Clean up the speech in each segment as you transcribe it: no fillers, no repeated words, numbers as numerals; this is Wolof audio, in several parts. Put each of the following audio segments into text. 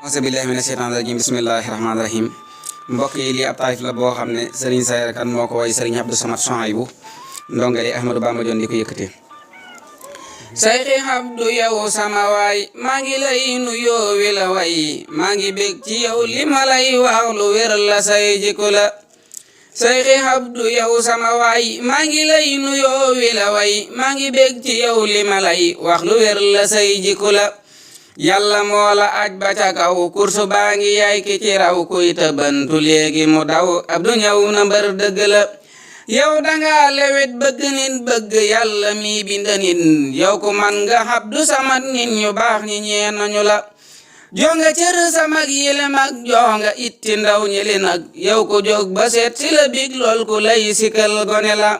auzu billahi mina sheytaani rajim bismillahi rahmaani rahim mbokk yi lii ab taarif la boo xam ne Serigne Sayer Kane moo ko way Serigne Abdou Samad Souhaïbou ndongale Ahmadou Bamba Dione di ko yëkkate. Sayxi Abdou yow sama waay maa ngi lay nuyoo wi la way maa ngi bég ci yow li ma lay wax lu wér la say jikko la. Sayxi Abdou yow sama waay maa ngi lay nuyoo wi la way maa ngi bég ci yow li ma lay wax lu wér la say jikko la. Yàlla moo la aj ba ca kaw kursu baa ngi yaay ki ci raw kuy tëbantu léegi mu daw Abdou ñëw na mbër dëgg la. yow danga lewet bëgg nit bëgg yàlla mi bind nit yow ku man nga Abdou Samad nit ñu baax ñi ñee nañu la. jonga cër sa mag yile mag jonga itti ndaw ñi li nag yow ku jóg ba seet si la big lool ku lay sikal gone la.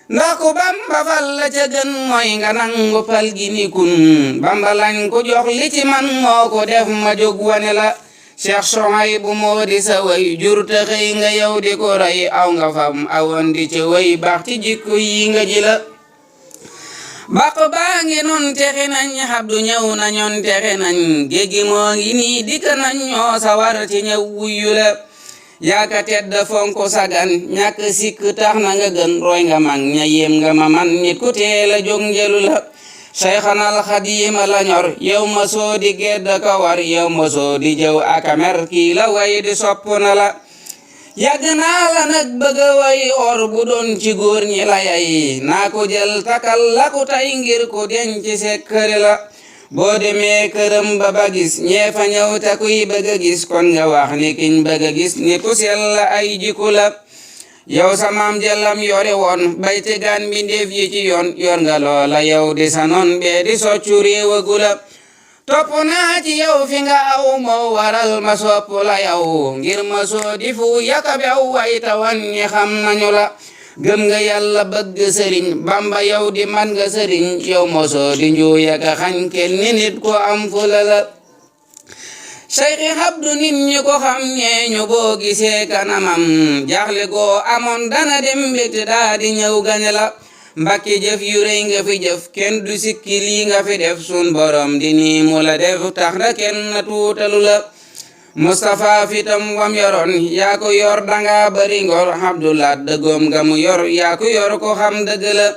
ndax ku Bamba fal la ca gën mooy nga nangu pal gi ni kun Bamba lañ ko jox li ci man moo ko def ma jóg wane la. Cheikh Souhaïbou moo di sa way jur te xëy nga yow di ko rey aw nga fam awoon di ci way baax ci jikko yi nga ji la. baq baa ngi nun texe nañ Abdou ñëw na ñoon texe nañ géegi moo ngi nii dikk nañ ñoo sawar ci ñëw wuyu la. yaaka tedd fonko sagan ñàkk sikk tax na nga gën roy nga mag ña yéem nga ma man nit ku teel a jóg njëlu la. Seyxanal Xadiima la ñor yow ma soo di gedd ka war yow ma soo di jëw akamer kii la way di sopp na la. yàgg naa la nag bëgg a way or bu doon ci góor ñi la yay naa ko jël takal la ku tay ngir ko denc sekkëre la. boo demee këram ba gis ñee fa ñëw te kuy bëgg a gis kon nga wax ni kiñ bëgg a gis nit ku sell la ay jikko la. yow samaam jëlam yore woon bay tegaan mbindeef yi ci yoon yor nga loola yow di sa noon bee di soccu réewagu la. topp naa ci yow fi nga aw moo waral ma sopp la yow ngir ma soo di fu yaka bew way tawan ñi xam nañu la. gëm nga yàlla bëgg sëriñ Bamba yow di man nga sëriñ yow ma soo di njuuya ka xañ kenn ni nit ko am fula la. Sayxi Abdou nit ñi ko xam ñee ñu boo gisee kanamam jaaxle goo amoon dana dem mbégte daa di ñëw gañe la. mbakki jëf yu rëy nga fi jëf kenn du sikki lii nga fi def sun borom di nii mu la def tax na kenn tuutalu la. Mustafa fitam wam yoroon yaa ko yor danga bari ngor Abdoulaat dëggoom nga mu yor yaa ko yor ko xam dëgg la.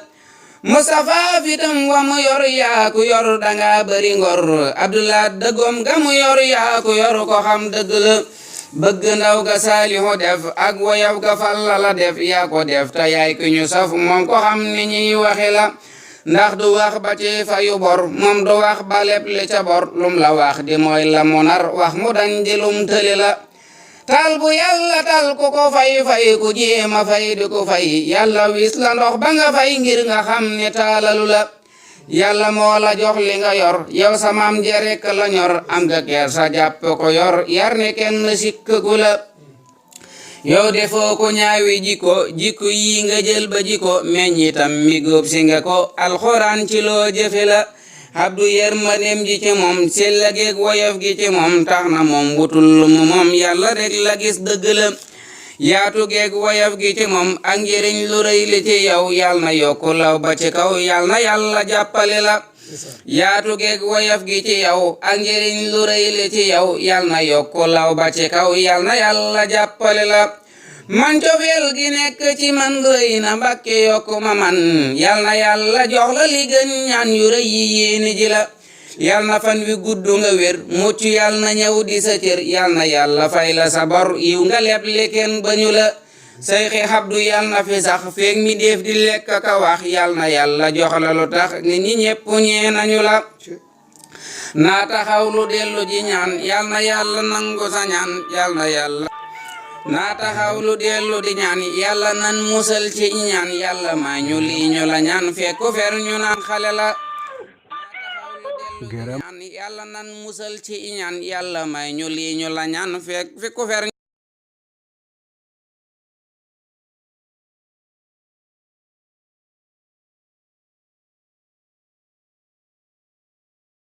Mustafa fitam wa mu yor yaa ku yor danga bari ngor Abdoulaat dëggoom ga mu yor yaa ku yor ko xam dëgg la. bëgg ndaw ga Saalihu def ak woyaw ga Falla la def yaa ko def te yaay ku ñu saf moom ko xam ni ñuy waxe la. ndax du wax ba ci fayu bor moom du wax ba leb li ca bor lum la wax di mooy la mu nar wax mu dañ di lum tëli la. taal bu yàlla tal ku ko fay ku jéema fay di ko fay yàlla wis la ndox ba nga fay ngir nga xam ne taalalu la. yàlla moo la jox li nga yor yow sa maam jerek la ñor am nga ker sa jàpp ko yor yar ne kenn sikkagu la. yow defoo ko ñaawi jikko yi nga jël ba jikko meññitam mi góob si nga ko alxuraan ci loo jëfe la. Abdou yërmandeem ji ci moom sella geeg woyof gi ci moom tax na moom wutul mu moom yàlla rek la gis dëgg la. yaatu geeg woyof gi ci moom ak njëriñ lu rëy li ci yow yàlla na yokku law ba ci kaw yàlla na yàlla jàppale la. yaatu geeg woyof gi ci yow ak njëriñ lu rëy li ci yow yàlla na yokku law ba ci kaw yàlla na yàlla jàppale la. man cofeel gi nekk ci man rëy na Mbàkke yokku ma man yàlla na yàlla jox la li gën ñaan yu rëy yi yéene ji la. yàlla na fan wi gudd nga wér mucc yàlla na ñëw di sa cër yàlla na yàlla fay la sa bor yiw nga leb li kenn bañu la. Sayxi Abdou yàlla na fi sax feeg mi def di lekk ka wax yàlla na yàlla jox la lu tax nit ñi ñépp ñee nañu la. naa taxaw lu dellu ji ñaan yàlla na yàlla nangu sa ñaan yàlla na yàlla. naa taxaw lu dellu di ñaan yàlla nan musal ci ñaan yàlla maa ñu lii ñu la ñaan fekk ku fer ñu naan xale la. yàlla nan musal ci ñaan yàlla may ñu lii ñu la ñaan fekk ku fer